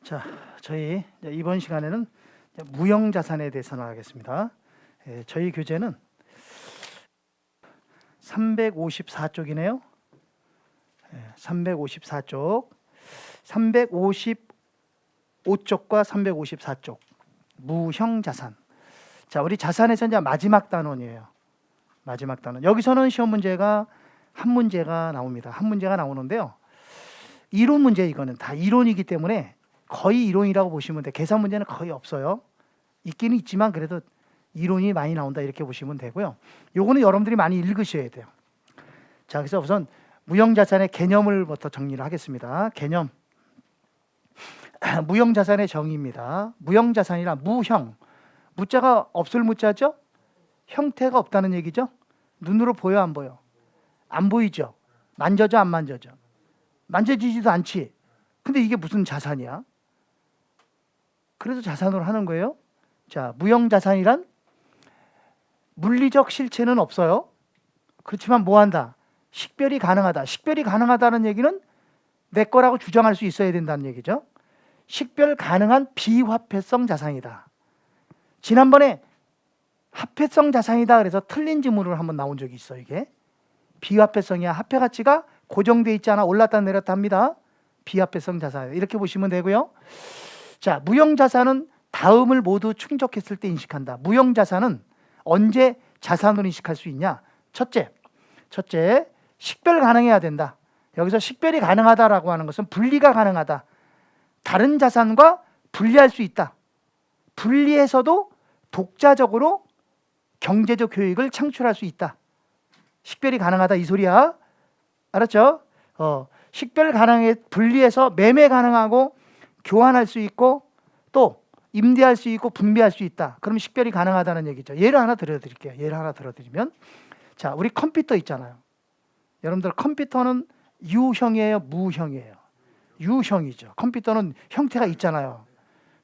자, 저희 이번 시간에는 무형자산에 대해서 나가겠습니다. 저희 교재는 354쪽이네요. 354쪽, 355쪽과 354쪽 무형자산. 자, 우리 자산에서 이제 마지막 단원이에요. 마지막 단원. 여기서는 시험 문제가 한 문제가 나옵니다. 한 문제가 나오는데요. 이론 문제, 이거는 다 이론이기 때문에 거의 이론이라고 보시면 돼요. 계산 문제는 거의 없어요. 있기는 있지만 그래도 이론이 많이 나온다 이렇게 보시면 되고요. 요거는 여러분들이 많이 읽으셔야 돼요. 자, 그래서 우선 무형자산의 개념을부터 정리를 하겠습니다. 개념. 무형자산의 정의입니다. 무형자산이란 무형. 무자가 없을 무자죠? 형태가 없다는 얘기죠? 눈으로 보여, 안 보여? 안 보이죠? 만져져, 안 만져져? 만져지지도 않지. 근데 이게 무슨 자산이야? 그래서 자산으로 하는 거예요. 자, 무형자산이란 물리적 실체는 없어요. 그렇지만 뭐 한다? 식별이 가능하다. 식별이 가능하다는 얘기는 내 거라고 주장할 수 있어야 된다는 얘기죠. 식별 가능한 비화폐성 자산이다. 지난번에 화폐성 자산이다 그래서 틀린 지문으로 한번 나온 적이 있어. 이게 비화폐성이야. 화폐 가치가 고정돼 있지 않아 올랐다 내렸다 합니다. 비화폐성 자산 이렇게 보시면 되고요. 자, 무형자산은 다음을 모두 충족했을 때 인식한다. 무형자산은 언제 자산으로 인식할 수 있냐? 첫째, 식별 가능해야 된다. 여기서 식별이 가능하다라고 하는 것은 분리가 가능하다. 다른 자산과 분리할 수 있다. 분리해서도 독자적으로 경제적 효익을 창출할 수 있다. 식별이 가능하다 이 소리야. 알았죠? 식별 가능해 분리해서 매매 가능하고 교환할 수 있고 또 임대할 수 있고 분배할 수 있다. 그러면 식별이 가능하다는 얘기죠. 예를 하나 들어드릴게요. 예를 하나 들어드리면, 자, 우리 컴퓨터 있잖아요. 여러분들 컴퓨터는 유형이에요, 무형이에요? 유형이죠. 컴퓨터는 형태가 있잖아요.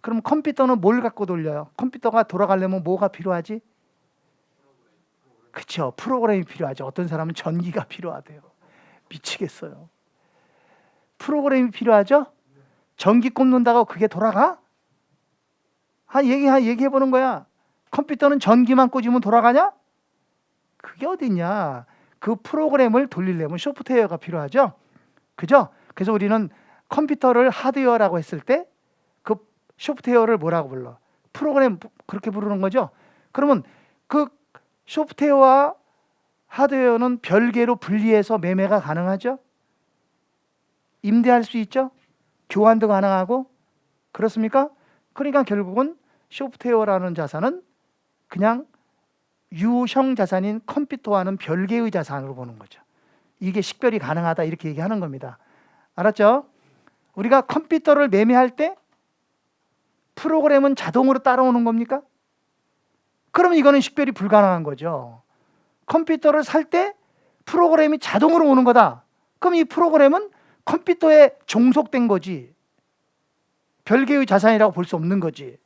그럼 컴퓨터는 뭘 갖고 돌려요? 컴퓨터가 돌아가려면 뭐가 필요하지? 그렇죠. 프로그램이 필요하죠. 어떤 사람은 전기가 필요하대요. 미치겠어요. 프로그램이 필요하죠? 전기 꼽는다고 그게 돌아가? 얘기해보는 거야. 컴퓨터는 전기만 꽂으면 돌아가냐? 그게 어딨냐? 그 프로그램을 돌리려면 소프트웨어가 필요하죠? 그죠? 그래서 우리는 컴퓨터를 하드웨어라고 했을 때 그 소프트웨어를 뭐라고 불러? 프로그램 그렇게 부르는 거죠? 그러면 그 소프트웨어와 하드웨어는 별개로 분리해서 매매가 가능하죠? 임대할 수 있죠? 교환도 가능하고 그렇습니까? 그러니까 결국은 소프트웨어라는 자산은 그냥 유형 자산인 컴퓨터와는 별개의 자산으로 보는 거죠. 이게 식별이 가능하다 이렇게 얘기하는 겁니다. 알았죠? 우리가 컴퓨터를 매매할 때 프로그램은 자동으로 따라오는 겁니까? 그러면 이거는 식별이 불가능한 거죠. 컴퓨터를 살 때 프로그램이 자동으로 오는 거다. 그럼 이 프로그램은 컴퓨터에 종속된 거지. 별개의 자산이라고 볼 수 없는 거지.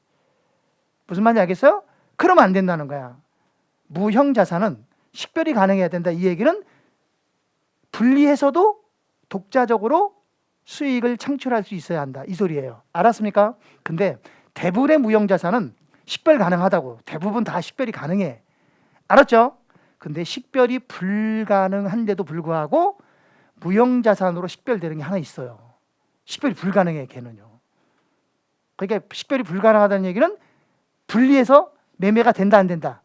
무슨 말인지 알겠어요? 그러면 안 된다는 거야. 무형 자산은 식별이 가능해야 된다. 이 얘기는 분리해서도 독자적으로 수익을 창출할 수 있어야 한다. 이 소리예요. 알았습니까? 근데 대부분의 무형 자산은 식별 가능하다고. 대부분 다 식별이 가능해. 알았죠? 근데 식별이 불가능한데도 불구하고 무형 자산으로 식별되는 게 하나 있어요. 식별이 불가능해, 걔는요. 그러니까 식별이 불가능하다는 얘기는 분리해서 매매가 된다, 안 된다?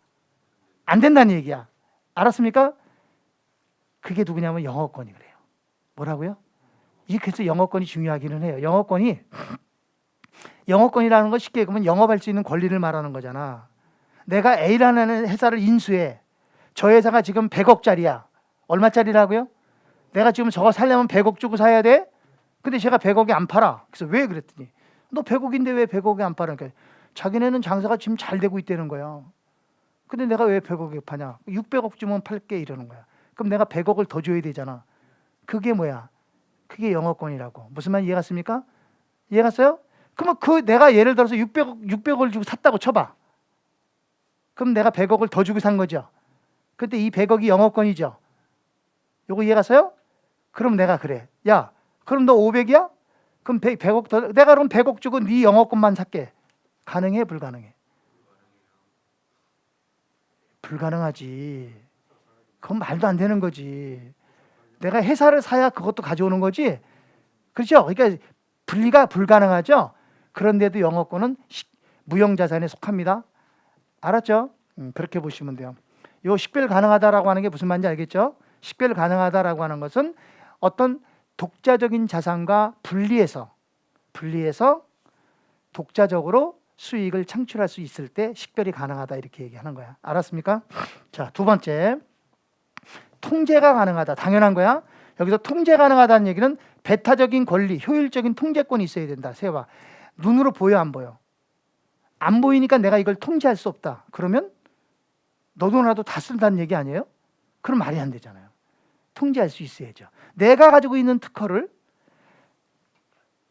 안 된다는 얘기야. 알았습니까? 그게 누구냐면 영어권이 그래요. 뭐라고요? 그래서 영어권이 중요하기는 해요. 영어권이라는 건 쉽게 얘기하면 영업할 수 있는 권리를 말하는 거잖아. 내가 A라는 회사를 인수해. 저 회사가 지금 100억짜리야. 얼마짜리라고요? 내가 지금 저거 살려면 100억 주고 사야 돼? 근데 제가 100억에 안 팔아. 그래서 왜 그랬더니 너 100억인데 왜 100억에 안 팔아? 그러니까 자기네는 장사가 지금 잘 되고 있다는 거야. 근데 내가 왜 100억에 파냐? 600억 주면 팔게 이러는 거야. 그럼 내가 100억을 더 줘야 되잖아. 그게 뭐야? 그게 영어권이라고. 무슨 말 이해 갔습니까? 이해 갔어요? 그러면 내가 예를 들어서 600억을 주고 샀다고 쳐봐. 그럼 내가 100억을 더 주고 산 거죠. 그때 이 100억이 영어권이죠. 요거 이해 갔어요? 그럼 내가 그래. 야, 그럼 너 500이야? 그럼 100억 더, 내가 그럼 100억 주고 네 영어권만 살게. 가능해, 불가능해? 불가능하지. 그건 말도 안 되는 거지. 내가 회사를 사야 그것도 가져오는 거지. 그렇죠? 그러니까 분리가 불가능하죠. 그런데도 영어권은 무형자산에 속합니다. 알았죠? 그렇게 보시면 돼요. 요 식별 가능하다라고 하는 게 무슨 말인지 알겠죠? 식별 가능하다라고 하는 것은 어떤 독자적인 자산과 분리해서 독자적으로 수익을 창출할 수 있을 때 식별이 가능하다 이렇게 얘기하는 거야. 알았습니까? 자, 두 번째. 통제가 가능하다. 당연한 거야. 여기서 통제 가능하다는 얘기는 배타적인 권리, 효율적인 통제권이 있어야 된다. 세봐. 눈으로 보여, 안 보여? 안 보이니까 내가 이걸 통제할 수 없다. 그러면 너도 나도 다 쓴다는 얘기 아니에요? 그럼 말이 안 되잖아요. 통제할 수 있어야죠. 내가 가지고 있는 특허를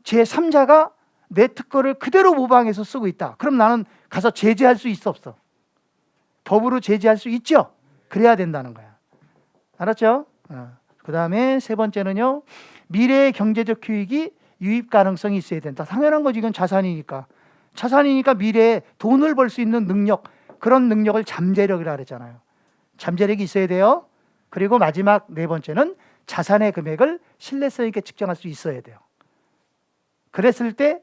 제3자가 내 특허를 그대로 모방해서 쓰고 있다. 그럼 나는 가서 제재할 수 있어, 없어? 법으로 제재할 수 있죠? 그래야 된다는 거야. 알았죠? 그 다음에 세 번째는요. 미래의 경제적 효익이 유입 가능성이 있어야 된다. 당연한 거지. 이건 자산이니까. 자산이니까 미래에 돈을 벌 수 있는 능력, 그런 능력을 잠재력이라 그랬잖아요. 잠재력이 있어야 돼요. 그리고 마지막 네 번째는 자산의 금액을 신뢰성 있게 측정할 수 있어야 돼요. 그랬을 때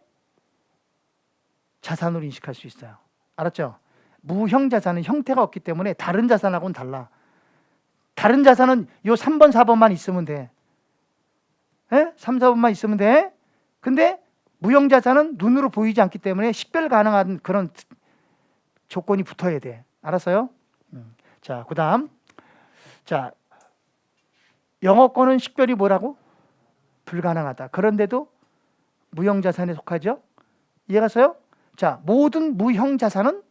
자산으로 인식할 수 있어요. 알았죠? 무형자산은 형태가 없기 때문에 다른 자산하고는 달라. 다른 자산은 요 3번, 4번만 있으면 돼. 예? 3, 4번만 있으면 돼. 근데 무형자산은 눈으로 보이지 않기 때문에 식별 가능한 그런 조건이 붙어야 돼. 알았어요? 자, 그 다음. 자, 영어권은 식별이 뭐라고? 불가능하다. 그런데도 무형자산에 속하죠? 이해가세요? 자, 모든 무형자산은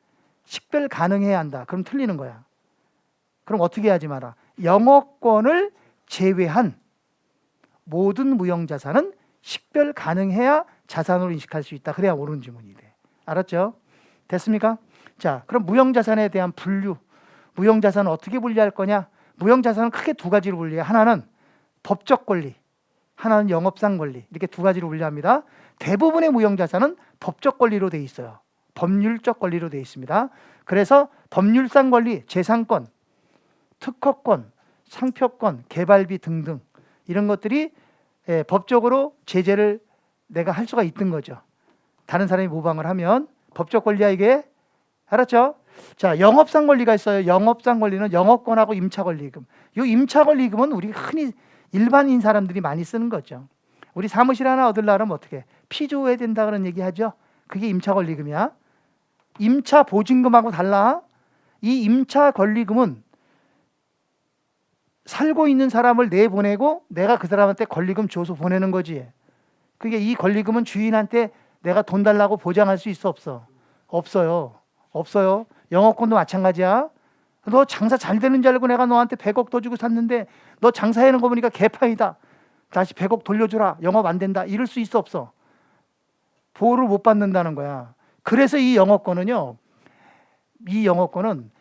식별 가능해야 한다. 그럼 틀리는 거야. 그럼 어떻게 하지 마라. 영어권을 제외한 모든 무형자산은 식별 가능해야 자산으로 인식할 수 있다. 그래야 옳은 지문이 돼. 알았죠? 됐습니까? 자, 그럼 무형자산에 대한 분류. 무형자산은 어떻게 분리할 거냐? 무형자산은 크게 두 가지로 분리해. 하나는 법적 권리, 하나는 영업상 권리. 이렇게 두 가지로 분류합니다. 대부분의 무형자산은 법적 권리로 돼 있어요. 법률적 권리로 돼 있습니다. 그래서 법률상 권리, 재산권, 특허권, 상표권, 개발비 등등 이런 것들이 법적으로 제재를 내가 할 수가 있던 거죠. 다른 사람이 모방을 하면 법적 권리야 이게. 알았죠? 자, 영업상 권리가 있어요. 영업상 권리는 영업권하고 임차권리금. 이 임차권리금은 우리 흔히 일반인 사람들이 많이 쓰는 거죠. 우리 사무실 하나 얻으려면 어떻게? 피조해야 된다 그런 얘기하죠. 그게 임차권리금이야. 임차보증금하고 달라. 이 임차권리금은 살고 있는 사람을 내보내고 내가 그 사람한테 권리금 줘서 보내는 거지. 그게 이 권리금은 주인한테 내가 돈 달라고 보장할 수 있어, 없어? 없어요. 없어요. 영어권도 마찬가지야. 너 장사 잘 되는 줄 알고 내가 너한테 100억 더 주고 샀는데 너 장사하는 거 보니까 개판이다. 다시 100억 돌려주라. 영업 안 된다. 이럴 수 있어, 없어? 보호를 못 받는다는 거야. 그래서 이 영어권은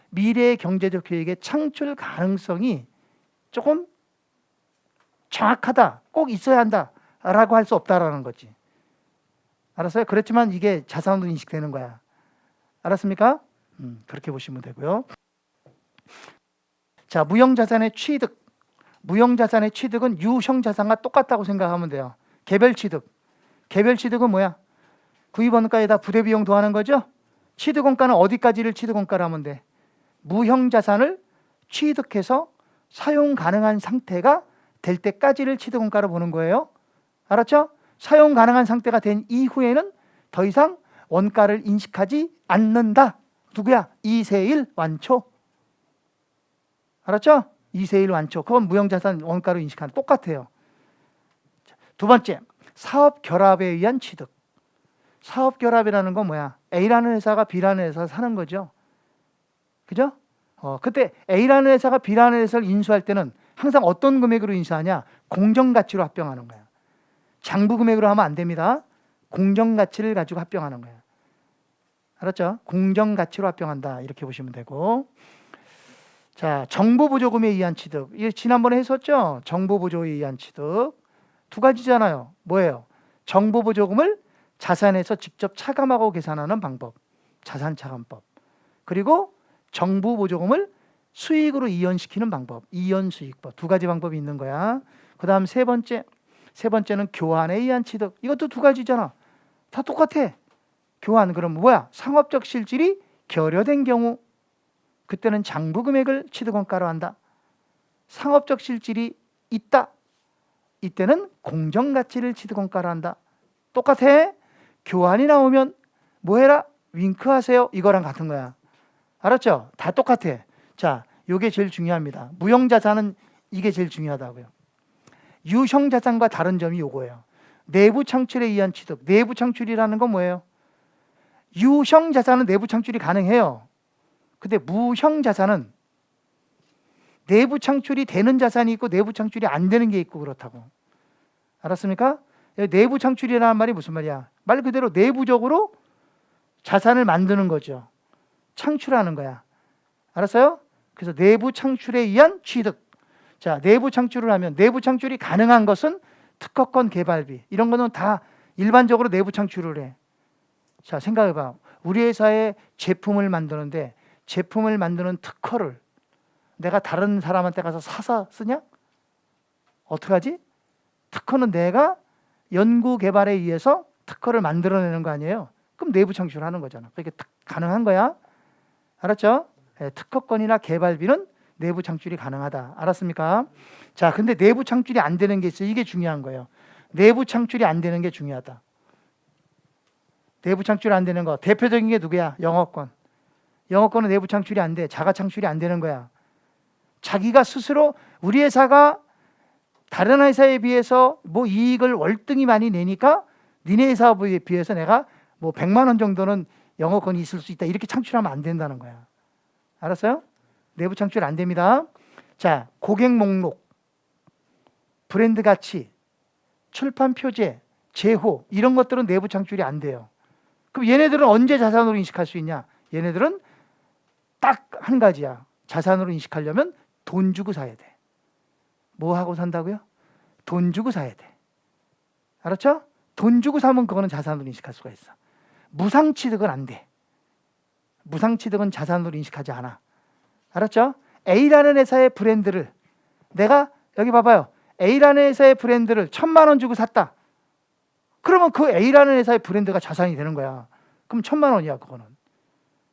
미래의 경제적 효익의 창출 가능성이 조금 정확하다. 꼭 있어야 한다라고 할 수 없다라는 거지. 알았어요? 그렇지만 이게 자산으로 인식되는 거야. 알았습니까? 그렇게 보시면 되고요. 자, 무형자산의 취득. 무형자산의 취득은 유형자산과 똑같다고 생각하면 돼요. 개별취득. 개별취득은 뭐야? 구입원가에다 부대비용 더하는 거죠? 취득원가는 어디까지를 취득원가로 하면 돼? 무형자산을 취득해서 사용 가능한 상태가 될 때까지를 취득원가로 보는 거예요. 알았죠? 사용 가능한 상태가 된 이후에는 더 이상 원가를 인식하지 않는다. 누구야? 2세1 완초. 알았죠? 2세1 완초. 그건 무형자산 원가로 인식하는 똑같아요. 두 번째, 사업결합에 의한 취득. 사업결합이라는 건 뭐야? A라는 회사가 B라는 회사를 사는 거죠. 그죠? 그때 A라는 회사가 B라는 회사를 인수할 때는 항상 어떤 금액으로 인수하냐? 공정가치로 합병하는 거야. 장부금액으로 하면 안 됩니다. 공정가치를 가지고 합병하는 거야. 알았죠? 공정가치로 합병한다. 이렇게 보시면 되고. 자, 정보보조금에 의한 취득. 이게 지난번에 했었죠? 정보보조에 의한 취득. 두 가지잖아요. 뭐예요? 정보보조금을 자산에서 직접 차감하고 계산하는 방법, 자산차감법. 그리고 정부보조금을 수익으로 이연시키는 방법, 이연수익법. 두 가지 방법이 있는 거야. 그 다음 세 번째는 교환에 의한 취득. 이것도 두 가지잖아. 다 똑같아. 교환, 그럼 뭐야? 상업적 실질이 결여된 경우, 그때는 장부금액을 취득원가로 한다. 상업적 실질이 있다. 이때는 공정가치를 취득원가로 한다. 똑같아. 교환이 나오면 뭐 해라? 윙크하세요. 이거랑 같은 거야. 알았죠? 다 똑같아. 자, 요게 제일 중요합니다. 무형자산은 이게 제일 중요하다고요. 유형자산과 다른 점이 요거예요. 내부 창출에 의한 취득. 내부 창출이라는 건 뭐예요? 유형자산은 내부 창출이 가능해요. 근데 무형자산은 내부 창출이 되는 자산이 있고 내부 창출이 안 되는 게 있고 그렇다고. 알았습니까? 내부 창출이라는 말이 무슨 말이야? 말 그대로 내부적으로 자산을 만드는 거죠. 창출하는 거야. 알았어요? 그래서 내부 창출에 의한 취득. 자, 내부 창출을 하면 내부 창출이 가능한 것은 특허권 개발비. 이런 거는 다 일반적으로 내부 창출을 해. 자, 생각해봐. 우리 회사에 제품을 만드는데 제품을 만드는 특허를 내가 다른 사람한테 가서 사서 쓰냐? 어떡하지? 특허는 내가 연구 개발에 의해서 특허를 만들어내는 거 아니에요? 그럼 내부 창출하는 거잖아. 그게 가능한 거야. 알았죠? 네, 특허권이나 개발비는 내부 창출이 가능하다. 알았습니까? 자, 근데 내부 창출이 안 되는 게 있어요. 이게 중요한 거예요. 내부 창출이 안 되는 게 중요하다. 내부 창출이 안 되는 거. 대표적인 게 누구야? 영어권. 영어권은 내부 창출이 안 돼. 자가 창출이 안 되는 거야. 자기가 스스로 우리 회사가 다른 회사에 비해서 뭐 이익을 월등히 많이 내니까 니네 회사에 비해서 내가 뭐 100만 원 정도는 영어권이 있을 수 있다. 이렇게 창출하면 안 된다는 거야. 알았어요? 내부 창출 안 됩니다. 자, 고객 목록, 브랜드 가치, 출판 표제, 제호 이런 것들은 내부 창출이 안 돼요. 그럼 얘네들은 언제 자산으로 인식할 수 있냐? 얘네들은 딱 한 가지야. 자산으로 인식하려면 돈 주고 사야 돼. 뭐 하고 산다고요? 돈 주고 사야 돼. 알았죠? 돈 주고 사면 그거는 자산으로 인식할 수가 있어. 무상취득은 안 돼. 무상취득은 자산으로 인식하지 않아. 알았죠? A라는 회사의 브랜드를 내가 여기 봐봐요. A라는 회사의 브랜드를 1,000만 원 주고 샀다. 그러면 그 A라는 회사의 브랜드가 자산이 되는 거야. 그럼 1,000만 원이야 그거는.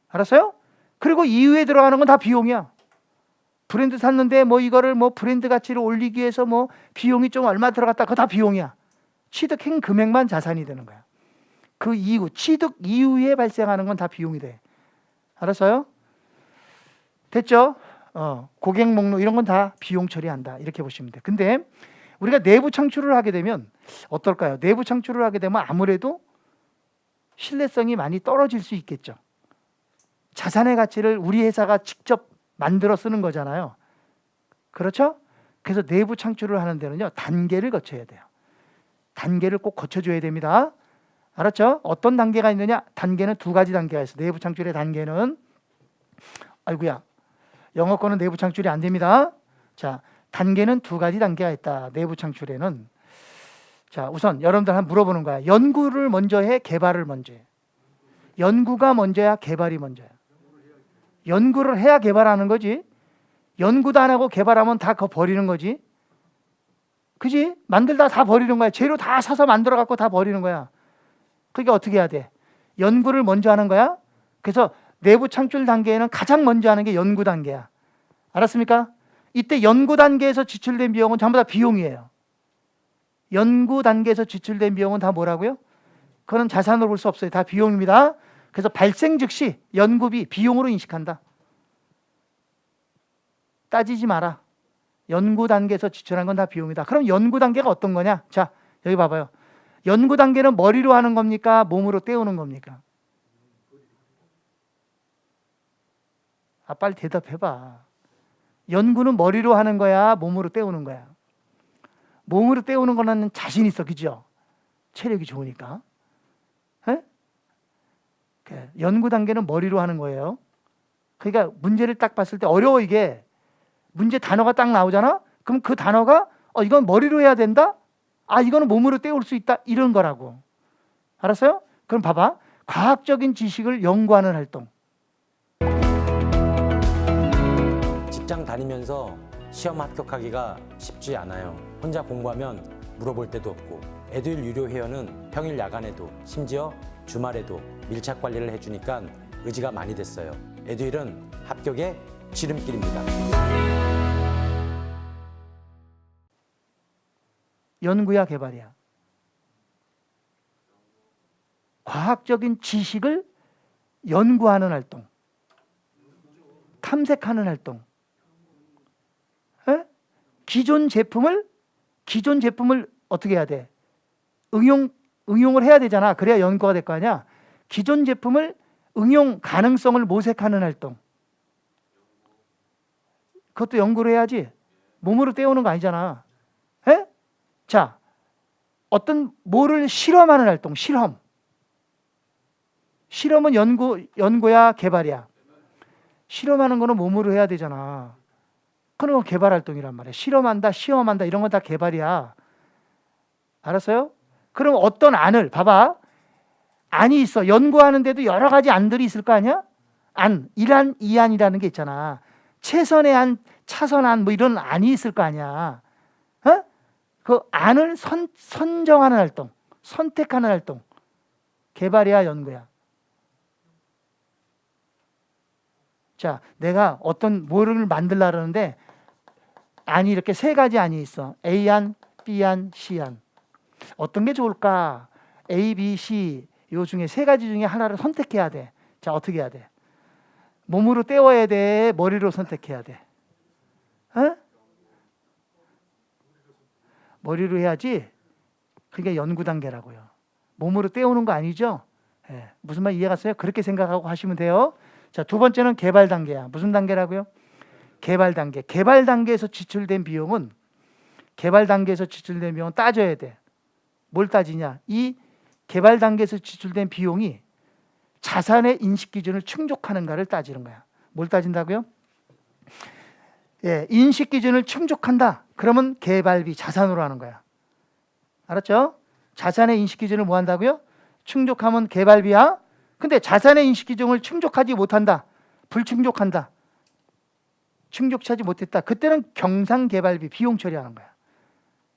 알았어요? 그리고 이후에 들어가는 건 다 비용이야. 브랜드 샀는데 뭐 이거를 뭐 브랜드 가치를 올리기 위해서 뭐 비용이 좀 얼마 들어갔다. 그거 다 비용이야. 취득한 금액만 자산이 되는 거야. 그 이후, 취득 이후에 발생하는 건 다 비용이 돼. 알았어요? 됐죠? 고객 목록 이런 건 다 비용 처리한다. 이렇게 보시면 돼. 근데 우리가 내부 창출을 하게 되면 어떨까요? 내부 창출을 하게 되면 아무래도 신뢰성이 많이 떨어질 수 있겠죠. 자산의 가치를 우리 회사가 직접 만들어 쓰는 거잖아요. 그렇죠? 그래서 내부 창출을 하는 데는요, 단계를 거쳐야 돼요. 단계를 꼭 거쳐줘야 됩니다. 알았죠? 어떤 단계가 있느냐? 단계는 두 가지 단계가 있어요. 내부 창출의 단계는 아이고야, 영어권은 내부 창출이 안 됩니다. 자, 단계는 두 가지 단계가 있다. 내부 창출에는. 자, 우선 여러분들 한번 물어보는 거야. 연구를 먼저 해, 개발을 먼저 해? 연구가 먼저야, 개발이 먼저야? 연구를 해야 개발하는 거지. 연구도 안 하고 개발하면 다 그거 버리는 거지. 그지? 만들다 다 버리는 거야. 재료 다 사서 만들어 갖고 다 버리는 거야. 그러니까 어떻게 해야 돼? 연구를 먼저 하는 거야. 그래서 내부 창출 단계에는 가장 먼저 하는 게 연구 단계야. 알았습니까? 이때 연구 단계에서 지출된 비용은 전부 다 비용이에요. 연구 단계에서 지출된 비용은 다 뭐라고요? 그건 자산으로 볼 수 없어요. 다 비용입니다. 그래서 발생 즉시 연구비, 비용으로 인식한다. 따지지 마라. 연구 단계에서 지출한 건 다 비용이다. 그럼 연구 단계가 어떤 거냐? 자, 여기 봐봐요. 연구 단계는 머리로 하는 겁니까? 몸으로 때우는 겁니까? 빨리 대답해봐. 연구는 머리로 하는 거야? 몸으로 때우는 거야? 몸으로 때우는 거는 자신 있어. 그죠? 체력이 좋으니까. 연구 단계는 머리로 하는 거예요. 그러니까 문제를 딱 봤을 때 어려워. 이게 문제 단어가 딱 나오잖아. 그럼 그 단어가 이건 머리로 해야 된다? 아, 이거는 몸으로 때울 수 있다, 이런 거라고. 알았어요? 그럼 봐봐. 과학적인 지식을 연구하는 활동. 직장 다니면서 시험 합격하기가 쉽지 않아요. 혼자 공부하면 물어볼 데도 없고, 에듀윌 유료 회원은 평일 야간에도 심지어 주말에도 밀착 관리를 해주니까 의지가 많이 됐어요. 에듀윌은 합격의 지름길입니다. 연구야 개발이야. 과학적인 지식을 연구하는 활동, 탐색하는 활동. 에? 기존 제품을 어떻게 해야 돼? 응용을 해야 되잖아. 그래야 연구가 될 거 아니야. 기존 제품을 응용 가능성을 모색하는 활동. 그것도 연구를 해야지. 몸으로 때우는 거 아니잖아. 에? 자, 어떤 뭐를 실험하는 활동, 실험. 실험은 연구야 개발이야. 실험하는 거는 몸으로 해야 되잖아. 그런 건 개발 활동이란 말이야. 실험한다, 시험한다, 이런 건 다 개발이야. 알았어요? 그럼 어떤 안을 봐봐. 안이 있어. 연구하는데도 여러 가지 안들이 있을 거 아니야? 안, 1안, 2안이라는 게 있잖아. 최선의 안, 차선안, 뭐 이런 안이 있을 거 아니야. 어? 그 안을 선정하는 활동, 선택하는 활동. 개발이야, 연구야. 자, 내가 어떤 뭐를 만들려고 그러는데 안이 이렇게 세 가지 안이 있어. A안, B안, C안. 어떤 게 좋을까? A, B, C 요 중에 세 가지 중에 하나를 선택해야 돼. 자, 어떻게 해야 돼? 몸으로 때워야 돼? 머리로 선택해야 돼? 어? 머리로 해야지. 그게 연구 단계라고요. 몸으로 때우는 거 아니죠? 예. 무슨 말 이해 갔어요? 그렇게 생각하고 하시면 돼요. 자, 두 번째는 개발 단계야. 무슨 단계라고요? 개발 단계. 개발 단계에서 지출된 비용은 따져야 돼. 뭘 따지냐? 이 개발 단계에서 지출된 비용이 자산의 인식 기준을 충족하는가를 따지는 거야. 뭘 따진다고요? 예, 인식 기준을 충족한다. 그러면 개발비 자산으로 하는 거야. 알았죠? 자산의 인식 기준을 뭐 한다고요? 충족하면 개발비야. 근데 자산의 인식 기준을 충족하지 못한다. 불충족한다. 충족하지 못했다. 그때는 경상개발비 비용 처리하는 거야.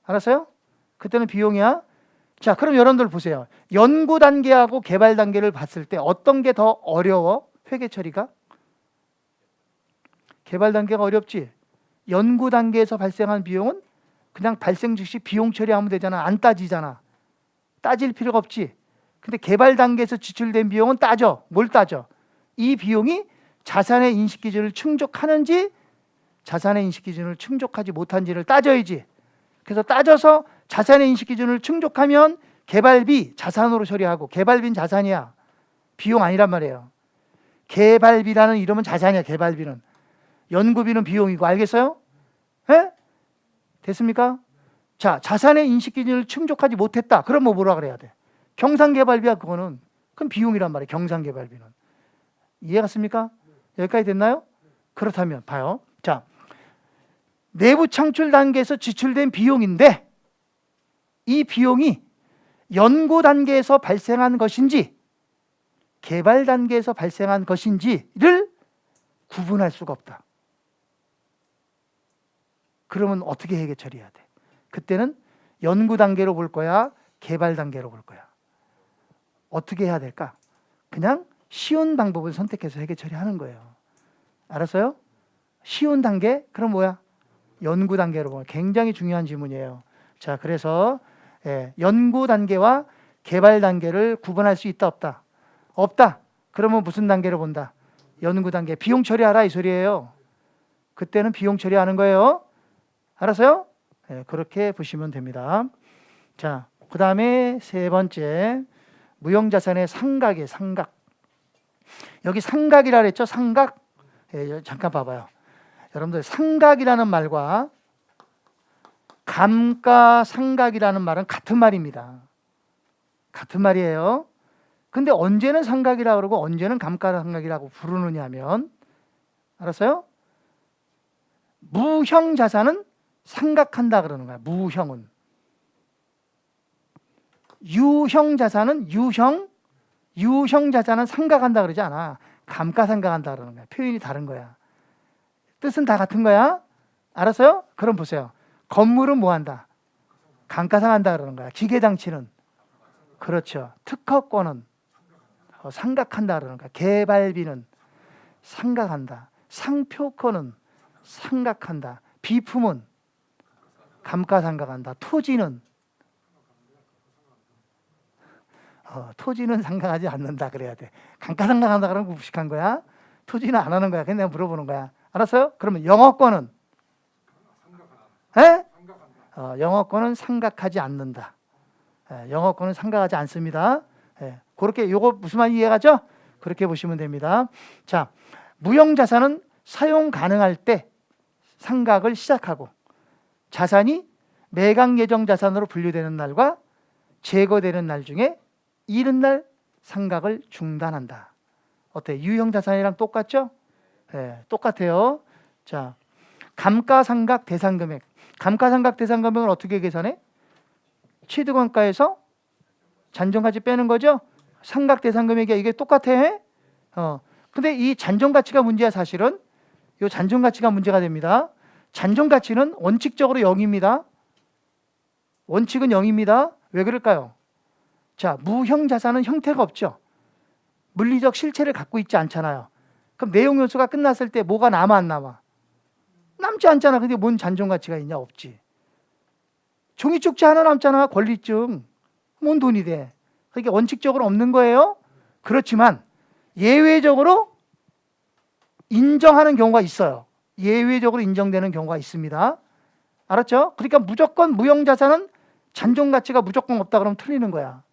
알았어요? 그때는 비용이야. 자, 그럼 여러분들 보세요. 연구 단계하고 개발 단계를 봤을 때 어떤 게 더 어려워? 회계 처리가? 개발 단계가 어렵지. 연구 단계에서 발생한 비용은 그냥 발생 즉시 비용 처리하면 되잖아. 안 따지잖아. 따질 필요가 없지. 근데 개발 단계에서 지출된 비용은 따져. 뭘 따져? 이 비용이 자산의 인식 기준을 충족하는지 자산의 인식 기준을 충족하지 못한지를 따져야지. 그래서 따져서 자산의 인식 기준을 충족하면 개발비 자산으로 처리하고, 개발비는 자산이야. 비용 아니란 말이에요. 개발비라는 이름은 자산이야. 개발비는. 연구비는 비용이고. 알겠어요? 예? 됐습니까? 자, 자산의 인식 기준을 충족하지 못했다. 그럼 뭐라 그래야 돼? 경상개발비야. 그거는. 그럼 비용이란 말이에요. 경상개발비는. 이해 갔습니까? 여기까지 됐나요? 그렇다면 봐요. 자, 내부 창출 단계에서 지출된 비용인데 이 비용이 연구 단계에서 발생한 것인지 개발 단계에서 발생한 것인지를 구분할 수가 없다. 그러면 어떻게 회계 처리해야 돼? 그때는 연구 단계로 볼 거야? 개발 단계로 볼 거야? 어떻게 해야 될까? 그냥 쉬운 방법을 선택해서 회계 처리하는 거예요. 알았어요? 쉬운 단계? 그럼 뭐야? 연구 단계로 보면 굉장히 중요한 질문이에요. 자, 그래서 연구 단계와 개발 단계를 구분할 수 있다, 없다? 없다. 그러면 무슨 단계로 본다? 연구 단계. 비용 처리하라 이 소리예요. 그때는 비용 처리하는 거예요. 알았어요? 그렇게 보시면 됩니다. 자, 그 다음에 세 번째, 무형자산의 상각이에요. 상각. 여기 상각이라 그랬죠? 상각. 잠깐 봐봐요. 여러분들 상각이라는 말과 감가상각이라는 말은 같은 말입니다. 같은 말이에요. 근데 언제는 상각이라고 그러고 언제는 감가상각이라고 부르느냐 하면, 알았어요? 무형자산은 상각한다 그러는 거야. 무형은. 유형 자산은 유형 자산은 상각한다 그러지 않아. 감가상각한다 그러는 거야. 표현이 다른 거야. 뜻은 다 같은 거야. 알았어요? 그럼 보세요. 건물은 뭐 한다? 감가상한다 그러는 거야. 기계장치는 그렇죠. 특허권은 상각한다 그러는 거야. 개발비는 상각한다. 상표권은 상각한다. 비품은 감가상각한다. 토지는 토지는 상각하지 않는다 그래야 돼. 감가상각한다 그러면 무식한 거야. 토지는 안 하는 거야. 그냥 내가 물어보는 거야. 알았어요? 그러면 영어권은 영어권은 상각하지 않는다. 영어권은 상각하지 않습니다. 그렇게 요거 무슨 말 이해가죠? 그렇게 보시면 됩니다. 자, 무형자산은 사용 가능할 때 상각을 시작하고 자산이 매각 예정 자산으로 분류되는 날과 제거되는 날 중에 이른 날 상각을 중단한다. 어때? 유형 자산이랑 똑같죠? 똑같아요. 자, 감가상각 대상금액. 감가상각 대상금액을 어떻게 계산해? 취득원가에서 잔존가치 빼는 거죠? 상각 대상금액이 이게 똑같아. 근데 이 잔존가치가 문제야. 사실은 이 잔존가치가 문제가 됩니다. 잔존가치는 원칙적으로 0입니다. 원칙은 0입니다. 왜 그럴까요? 자, 무형자산은 형태가 없죠. 물리적 실체를 갖고 있지 않잖아요. 그럼 내용 요소가 끝났을 때 뭐가 남아 안 남아? 남지 않잖아. 근데 뭔 잔존가치가 있냐? 없지. 종이쪽지 하나 남잖아. 권리증. 뭔 돈이 돼? 그러니까 원칙적으로 없는 거예요. 그렇지만 예외적으로 인정하는 경우가 있어요. 예외적으로 인정되는 경우가 있습니다. 알았죠? 그러니까 무조건 무형자산은 잔존가치가 무조건 없다 그러면 틀리는 거야.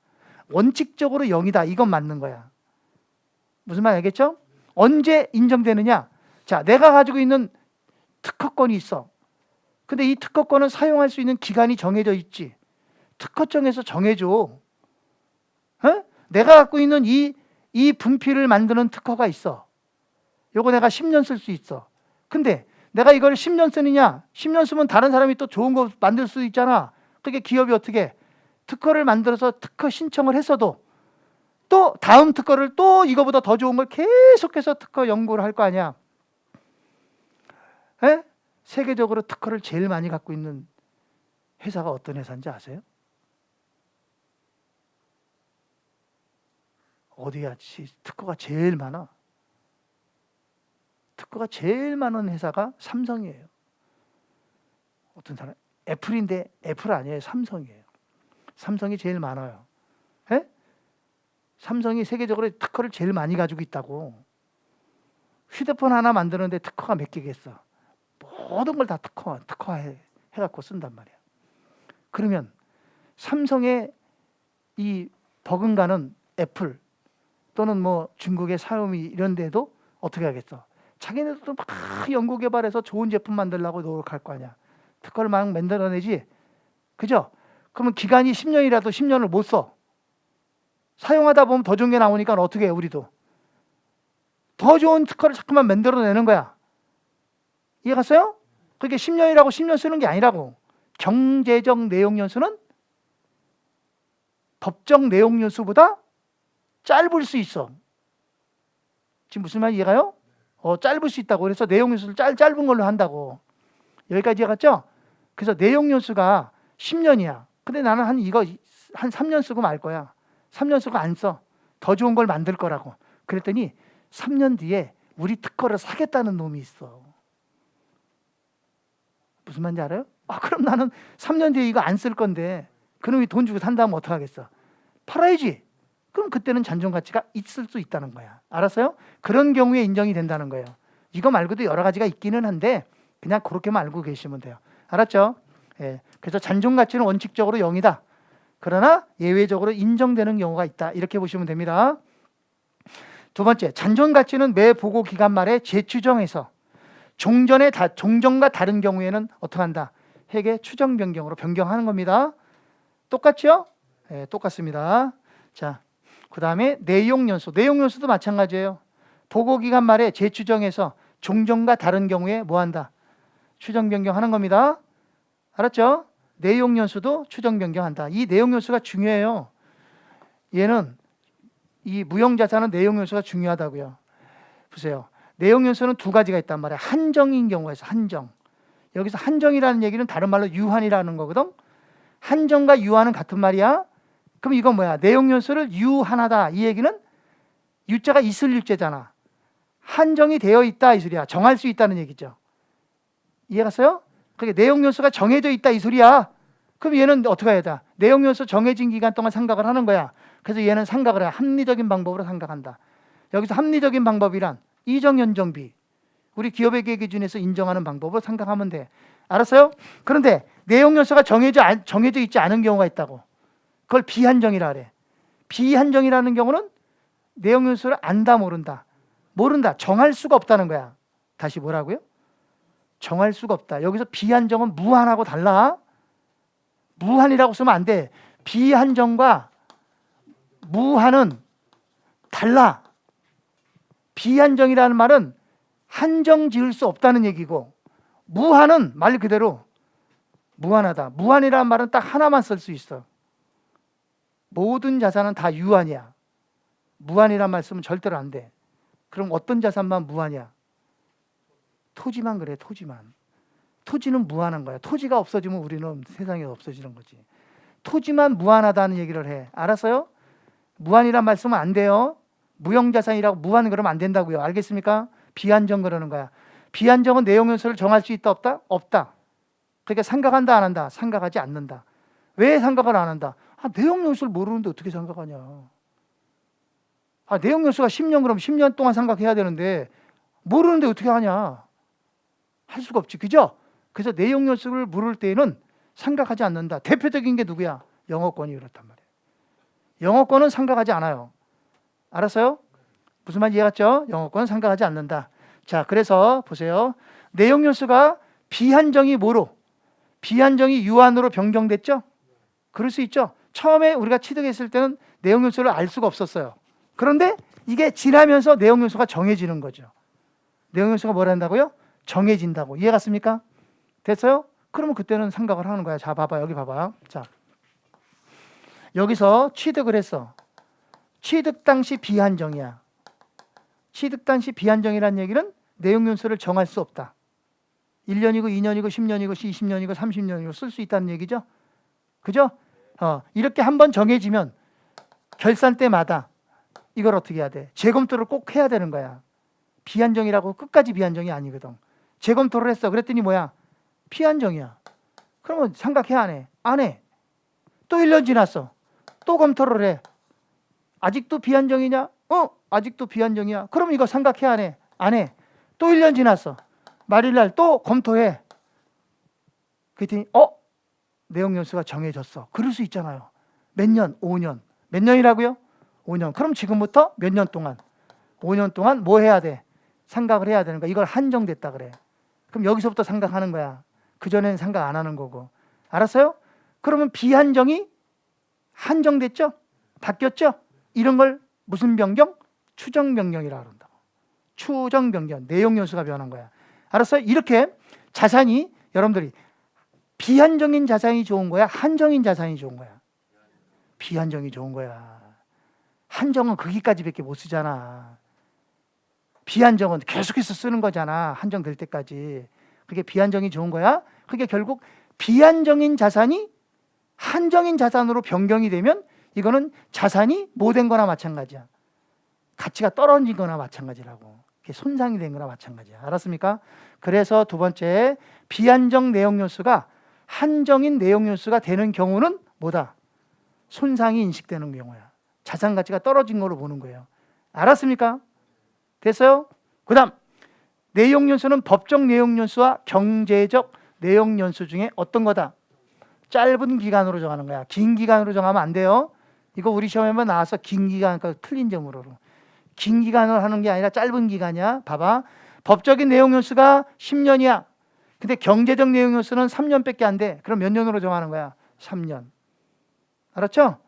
원칙적으로 0이다. 이건 맞는 거야. 무슨 말 알겠죠? 언제 인정되느냐? 자, 내가 가지고 있는 특허권이 있어. 근데 이 특허권은 사용할 수 있는 기간이 정해져 있지. 특허청에서 정해줘. 내가 갖고 있는 이 분필을 만드는 특허가 있어. 요거 내가 10년 쓸 수 있어. 근데 내가 이걸 10년 쓰느냐? 10년 쓰면 다른 사람이 또 좋은 거 만들 수 있잖아. 그게 기업이 어떻게 특허를 만들어서 특허 신청을 했어도 또 다음 특허를 또 이거보다 더 좋은 걸 계속해서 특허 연구를 할 거 아니야. 세계적으로 특허를 제일 많이 갖고 있는 회사가 어떤 회사인지 아세요? 어디야? 특허가 제일 많아. 특허가 제일 많은 회사가 삼성이에요. 어떤 사람? 애플인데 애플 아니에요. 삼성이에요. 삼성이 제일 많아요. 삼성이 세계적으로 특허를 제일 많이 가지고 있다고. 휴대폰 하나 만드는데 특허가 몇 개겠어. 모든 걸 다 특허해갖고 쓴단 말이야. 그러면 삼성의 이 버금가는 애플 또는 뭐 중국의 샤오미 이런 데도 어떻게 하겠어? 자기네들도 막 연구 개발해서 좋은 제품 만들려고 노력할 거 아니야. 특허를 막 만들어내지. 그죠? 그러면 기간이 10년이라도 10년을 못 써. 사용하다 보면 더 좋은 게 나오니까 어떻게 해, 우리도. 더 좋은 특허를 자꾸만 만들어내는 거야. 이해 갔어요? 그게 10년이라고 10년 쓰는 게 아니라고. 경제적 내용 연수는 법적 내용 연수보다 짧을 수 있어. 지금 무슨 말 이해가요? 짧을 수 있다고. 그래서 내용 연수를 짧은 걸로 한다고. 여기까지 이해갔죠? 그래서 내용 연수가 10년이야. 근데 나는 한 3년 쓰고 말 거야. 3년 쓰고 안 써. 더 좋은 걸 만들 거라고. 그랬더니 3년 뒤에 우리 특허를 사겠다는 놈이 있어. 무슨 말인지 알아요? 그럼 나는 3년 뒤에 이거 안 쓸 건데 그놈이 돈 주고 산다면 어떡하겠어? 팔아야지. 그럼 그때는 잔존가치가 있을 수 있다는 거야. 알았어요? 그런 경우에 인정이 된다는 거예요. 이거 말고도 여러 가지가 있기는 한데 그냥 그렇게만 알고 계시면 돼요. 알았죠? 그래서 잔존가치는 원칙적으로 0이다. 그러나 예외적으로 인정되는 경우가 있다. 이렇게 보시면 됩니다. 두 번째, 잔존가치는 매 보고 기간 말에 재추정해서 종전과 다른 경우에는 어떻게 한다? 회계 추정 변경으로 변경하는 겁니다. 똑같죠? 똑같습니다. 자, 그 다음에 내용연수. 내용연수도 마찬가지예요. 보고 기간 말에 재추정해서 종전과 다른 경우에 뭐 한다? 추정 변경하는 겁니다. 알았죠? 내용 연수도 추정 변경한다. 이 내용 연수가 중요해요. 얘는 이 무형자산은 내용 요소가 중요하다고요. 보세요. 내용 요소는 두 가지가 있단 말이야. 한정인 경우가 있어. 한정. 여기서 한정이라는 얘기는 다른 말로 유한이라는 거거든. 한정과 유한은 같은 말이야. 그럼 이건 뭐야? 내용 요소를 유한하다. 이 얘기는 유자가 있을 유자잖아. 한정이 되어 있다 이 소리야. 정할 수 있다는 얘기죠. 이해갔어요? 그게 내용 요소가 정해져 있다 이 소리야. 그럼 얘는 어떻게 해야 돼? 내용 요소 정해진 기간 동안 삼각을 하는 거야. 그래서 얘는 삼각을 해. 합리적인 방법으로 삼각한다. 여기서 합리적인 방법이란 이정연정비. 우리 기업회계 기준에서 인정하는 방법으로 삼각하면 돼. 알았어요? 그런데 내용 요소가 정해져 있지 않은 경우가 있다고. 그걸 비한정이라 그래. 비한정이라는 경우는 내용 요소를 안다 모른다. 모른다. 정할 수가 없다는 거야. 다시 뭐라고요? 정할 수가 없다. 여기서 비한정은 무한하고 달라. 무한이라고 쓰면 안 돼. 비한정과 무한은 달라. 비한정이라는 말은 한정 지을 수 없다는 얘기고, 무한은 말 그대로 무한하다. 무한이라는 말은 딱 하나만 쓸 수 있어. 모든 자산은 다 유한이야. 무한이라는 말 쓰면 절대로 안 돼. 그럼 어떤 자산만 무한이야? 토지만 그래. 토지만. 토지는 무한한 거야. 토지가 없어지면 우리는 세상에 없어지는 거지. 토지만 무한하다는 얘기를 해. 알았어요? 무한이란 말 쓰면 안 돼요. 무형자산이라고 무한 그러면 안 된다고요. 알겠습니까? 비한정 그러는 거야. 비한정은 내용 요소를 정할 수 있다 없다? 없다. 그러니까 삼각한다 안 한다? 삼각하지 않는다. 왜 삼각을 안 한다? 내용 요소를 모르는데 어떻게 삼각하냐. 내용 요소가 10년 그럼 10년 동안 삼각해야 되는데 모르는데 어떻게 하냐. 할 수가 없지. 그죠? 그래서 내용 요소를 물을 때에는 삼각하지 않는다. 대표적인 게 누구야? 영어권이 그렇단 말이에요. 영어권은 삼각하지 않아요. 알았어요? 무슨 말인지 이해갔죠? 영어권은 삼각하지 않는다. 자, 그래서 보세요. 내용 요소가 비한정이 뭐로? 비한정이 유한으로 변경됐죠? 그럴 수 있죠. 처음에 우리가 취득했을 때는 내용 요소를 알 수가 없었어요. 그런데 이게 지나면서 내용 요소가 정해지는 거죠. 내용 요소가 뭘 한다고요? 정해진다고. 이해갔습니까? 됐어요? 그러면 그때는 삼각을 하는 거야. 자, 봐봐. 여기 봐봐. 자, 여기서 취득을 했어. 취득 당시 비한정이야. 취득 당시 비한정이라는 얘기는 내용 요소를 정할 수 없다. 1년이고 2년이고 10년이고 20년이고 30년이고 쓸 수 있다는 얘기죠. 그죠? 이렇게 한번 정해지면 결산 때마다 이걸 어떻게 해야 돼? 재검토를 꼭 해야 되는 거야. 비한정이라고 끝까지 비한정이 아니거든. 재검토를 했어. 그랬더니 뭐야? 비한정이야. 그러면 삼각해 안 해? 안 해. 또 1년 지났어. 또 검토를 해. 아직도 비한정이냐? 아직도 비한정이야. 그럼 이거 삼각해 안 해? 안 해. 또 1년 지났어. 말일날 또 검토해. 그랬더니 내용 요소가 정해졌어. 그럴 수 있잖아요. 몇 년? 5년. 몇 년이라고요? 5년. 그럼 지금부터 몇 년 동안? 5년 동안 뭐 해야 돼? 삼각을 해야 되는 거야. 이걸 한정됐다 그래. 그럼 여기서부터 삼각하는 거야. 그전에는 삼각 안 하는 거고. 알았어요? 그러면 비한정이 한정됐죠? 바뀌었죠? 이런 걸 무슨 변경? 추정 변경이라고 한다고. 추정 변경. 내용 요소가 변한 거야. 알았어요? 이렇게 자산이 여러분들이 비한정인 자산이 좋은 거야? 한정인 자산이 좋은 거야? 비한정이 좋은 거야. 한정은 거기까지밖에 못 쓰잖아. 비한정은 계속해서 쓰는 거잖아. 한정될 때까지. 그게 비한정이 좋은 거야? 그게 결국 비한정인 자산이 한정인 자산으로 변경이 되면 이거는 자산이 뭐 된 거나 마찬가지야. 가치가 떨어진 거나 마찬가지라고. 손상이 된 거나 마찬가지야. 알았습니까? 그래서 두 번째, 비한정 내용 요소가 한정인 내용 요소가 되는 경우는 뭐다? 손상이 인식되는 경우야. 자산 가치가 떨어진 걸로 보는 거예요. 알았습니까? 됐어요? 그 다음, 내용 요소는 법적 내용 요소와 경제적 내용 요소 중에 어떤 거다? 짧은 기간으로 정하는 거야. 긴 기간으로 정하면 안 돼요. 이거 우리 시험에만 나와서 긴 기간, 틀린 점으로. 긴 기간으로 하는 게 아니라 짧은 기간이야. 봐봐. 법적인 내용 요소가 10년이야. 근데 경제적 내용 요소는 3년밖에 안 돼. 그럼 몇 년으로 정하는 거야? 3년. 알았죠?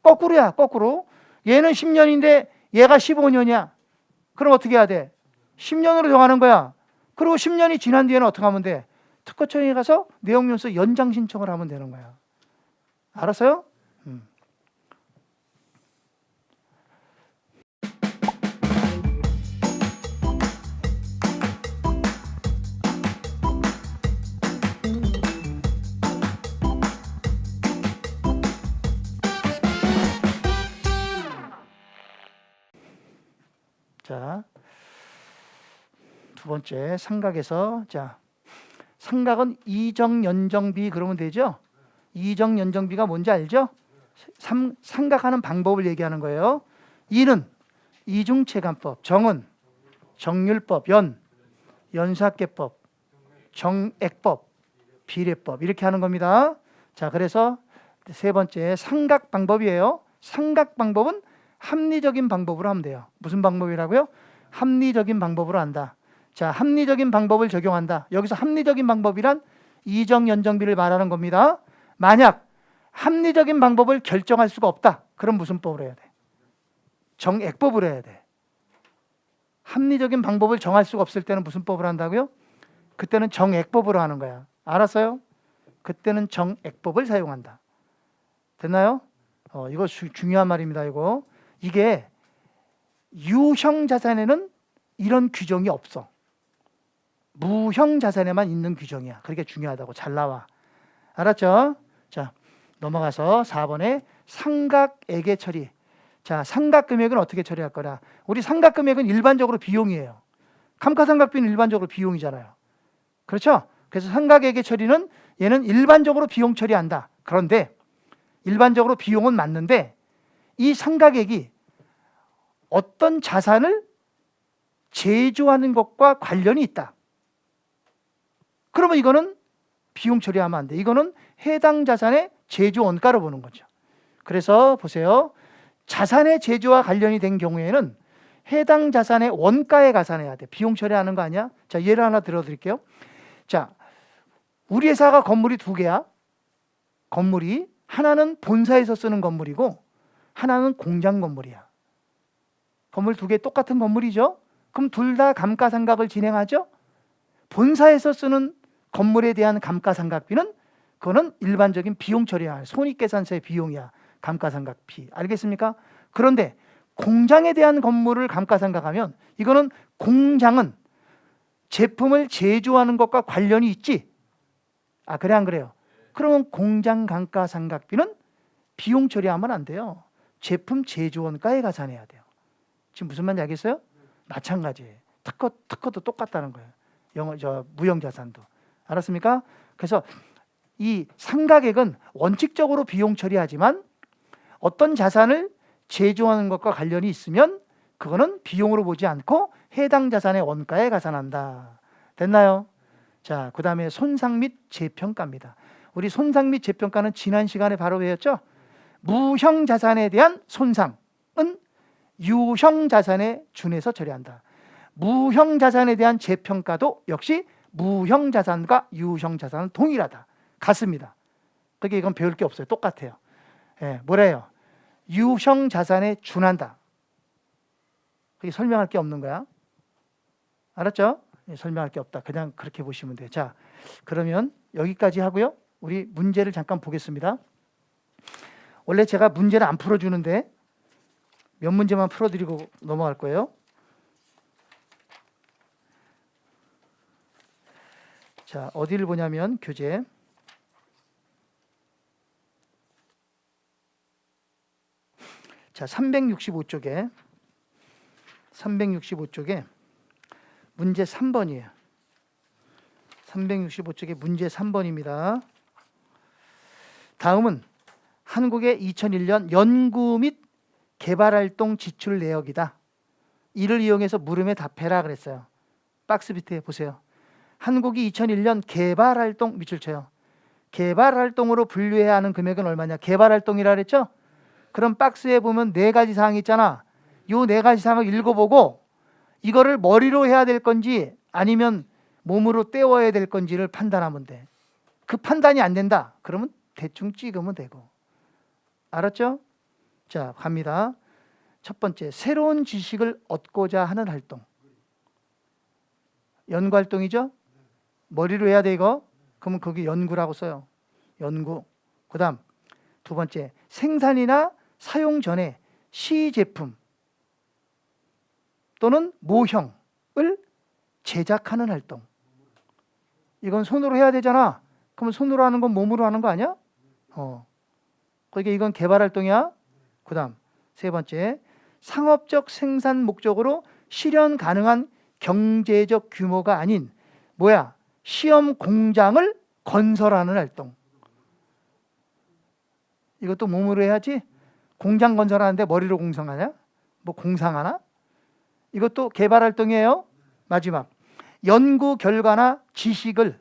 거꾸로야, 거꾸로. 얘는 10년인데 얘가 15년이야. 그럼 어떻게 해야 돼? 10년으로 정하는 거야. 그리고 10년이 지난 뒤에는 어떻게 하면 돼? 특허청에 가서 내용 요소 연장 신청을 하면 되는 거야. 알았어요? 자, 두 번째 상각에서 자, 상각은 이정연정비 그러면 되죠? 이정연정비가 뭔지 알죠? 상각하는 방법을 얘기하는 거예요. 이는 이중체감법, 정은 정률법, 연수학계법, 정액법, 비례법 이렇게 하는 겁니다. 자, 그래서 세 번째 상각 방법이에요. 상각 방법은 합리적인 방법으로 하면 돼요. 무슨 방법이라고요? 합리적인 방법으로 한다. 자, 합리적인 방법을 적용한다. 여기서 합리적인 방법이란 이정연정비를 말하는 겁니다. 만약 합리적인 방법을 결정할 수가 없다. 그럼 무슨 법으로 해야 돼? 정액법으로 해야 돼. 합리적인 방법을 정할 수가 없을 때는 무슨 법을 한다고요? 그때는 정액법으로 하는 거야. 알았어요? 그때는 정액법을 사용한다. 됐나요? 이거 중요한 말입니다. 이게 유형 자산에는 이런 규정이 없어. 무형 자산에만 있는 규정이야. 그렇게 중요하다고. 잘 나와. 알았죠? 자, 넘어가서 4번에 상각액의 처리. 자, 상각금액은 어떻게 처리할 거냐? 우리 상각금액은 일반적으로 비용이에요. 감가상각비는 일반적으로 비용이잖아요. 그렇죠? 그래서 상각액의 처리는 얘는 일반적으로 비용 처리한다. 그런데 일반적으로 비용은 맞는데 이 상각액이 어떤 자산을 제조하는 것과 관련이 있다. 그러면 이거는 비용 처리하면 안 돼. 이거는 해당 자산의 제조 원가로 보는 거죠. 그래서 보세요. 자산의 제조와 관련이 된 경우에는 해당 자산의 원가에 가산해야 돼. 비용 처리하는 거 아니야? 자, 예를 하나 들어드릴게요. 자, 우리 회사가 건물이 두 개야. 건물이 하나는 본사에서 쓰는 건물이고 하나는 공장 건물이야. 건물 두 개 똑같은 건물이죠. 그럼 둘 다 감가상각을 진행하죠. 본사에서 쓰는 건물에 대한 감가상각비는 그거는 일반적인 비용 처리야. 손익계산서의 비용이야. 감가상각비. 알겠습니까? 그런데 공장에 대한 건물을 감가상각하면 이거는 공장은 제품을 제조하는 것과 관련이 있지. 아, 그래 안 그래요? 그러면 공장 감가상각비는 비용 처리하면 안 돼요. 제품 제조 원가에 가산해야 돼요. 지금 무슨 말인지 알겠어요? 마찬가지예요. 특허도 똑같다는 거예요. 무형자산도. 알았습니까? 그래서 이 상각액은 원칙적으로 비용 처리하지만 어떤 자산을 제조하는 것과 관련이 있으면 그거는 비용으로 보지 않고 해당 자산의 원가에 가산한다. 됐나요? 자, 그 다음에 손상 및 재평가입니다. 우리 손상 및 재평가는 지난 시간에 바로 배웠죠? 무형 자산에 대한 손상은 유형 자산에 준해서 처리한다. 무형 자산에 대한 재평가도 역시 무형 자산과 유형 자산은 동일하다. 같습니다. 그러니까 이건 배울 게 없어요. 똑같아요. 예, 뭐래요? 유형 자산에 준한다. 그게 설명할 게 없는 거야. 알았죠? 예, 설명할 게 없다. 그냥 그렇게 보시면 돼요. 자, 그러면 여기까지 하고요. 우리 문제를 잠깐 보겠습니다. 원래 제가 문제를 안 풀어주는데 몇 문제만 풀어드리고 넘어갈 거예요. 자, 어디를 보냐면 교재 자, 365쪽에 문제 3번이에요. 365쪽에 문제 3번입니다. 다음은 한국의 2001년 연구 및 개발활동 지출 내역이다. 이를 이용해서 물음에 답해라 그랬어요. 박스 밑에 보세요. 한국이 2001년 개발활동 밑줄 쳐요. 개발활동으로 분류해야 하는 금액은 얼마냐? 개발활동이라 그랬죠? 그럼 박스에 보면 네 가지 사항이 있잖아. 요 네 가지 사항을 읽어보고 이거를 머리로 해야 될 건지 아니면 몸으로 때워야 될 건지를 판단하면 돼. 그 판단이 안 된다. 그러면 대충 찍으면 되고. 알았죠? 자, 갑니다. 첫 번째, 새로운 지식을 얻고자 하는 활동. 연구 활동이죠? 머리로 해야 돼 이거. 그러면 거기 연구라고 써요. 연구. 그 다음 두 번째, 생산이나 사용 전에 시제품 또는 모형을 제작하는 활동. 이건 손으로 해야 되잖아. 그러면 손으로 하는 건 몸으로 하는 거 아니야? 그러니까 이건 개발 활동이야. 그 다음 세 번째, 상업적 생산 목적으로 실현 가능한 경제적 규모가 아닌 뭐야? 시험 공장을 건설하는 활동. 이것도 몸으로 해야지. 공장 건설하는데 머리로 공성하냐? 뭐 공상하나? 이것도 개발 활동이에요. 마지막. 연구 결과나 지식을,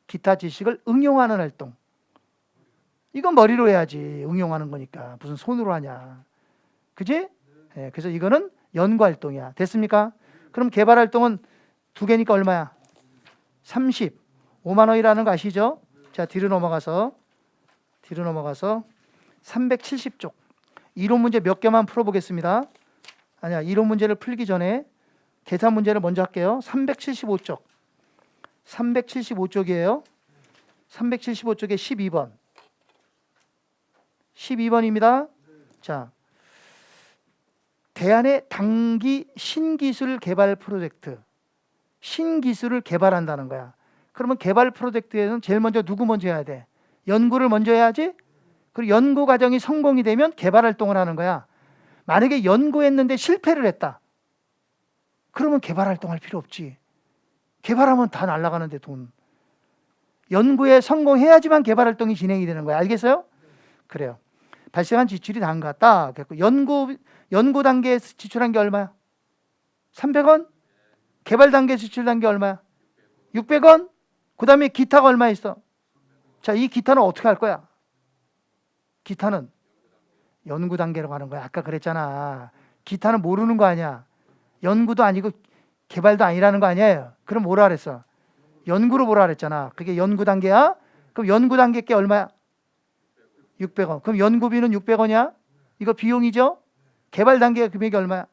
기타 지식을 응용하는 활동. 이건 머리로 해야지. 응용하는 거니까. 무슨 손으로 하냐. 그지? 예, 그래서 이거는 연구 활동이야. 됐습니까? 그럼 개발 활동은 두 개니까 얼마야? 35만 원이라는 거 아시죠? 자, 뒤로 넘어가서 370쪽. 이론 문제 몇 개만 풀어보겠습니다. 아니야, 이론 문제를 풀기 전에 계산 문제를 먼저 할게요. 375쪽. 375쪽이에요. 375쪽에 12번. 12번입니다. 자, 대안의 단기 신기술 개발 프로젝트. 신기술을 개발한다는 거야. 그러면 개발 프로젝트에서는 제일 먼저 누구 먼저 해야 돼? 연구를 먼저 해야지. 그리고 연구 과정이 성공이 되면 개발 활동을 하는 거야. 만약에 연구했는데 실패를 했다. 그러면 개발 활동할 필요 없지. 개발하면 다 날아가는데 돈. 연구에 성공해야지만 개발 활동이 진행이 되는 거야. 알겠어요? 그래요. 발생한 지출이 다음과 같다. 연구 단계에 지출한 게 얼마야? 300원? 개발 단계에 지출한 게 얼마야? 600원? 그 다음에 기타가 얼마 있어? 자, 이 기타는 어떻게 할 거야? 기타는 연구 단계로 가는 거야. 아까 그랬잖아. 기타는 모르는 거 아니야. 연구도 아니고 개발도 아니라는 거 아니에요. 그럼 뭐라 그랬어? 연구로 뭐라 그랬잖아. 그게 연구 단계야? 그럼 연구 단계 게 얼마야? 600원. 그럼 연구비는 600원이야? 이거 비용이죠? 개발 단계 금액이 얼마야?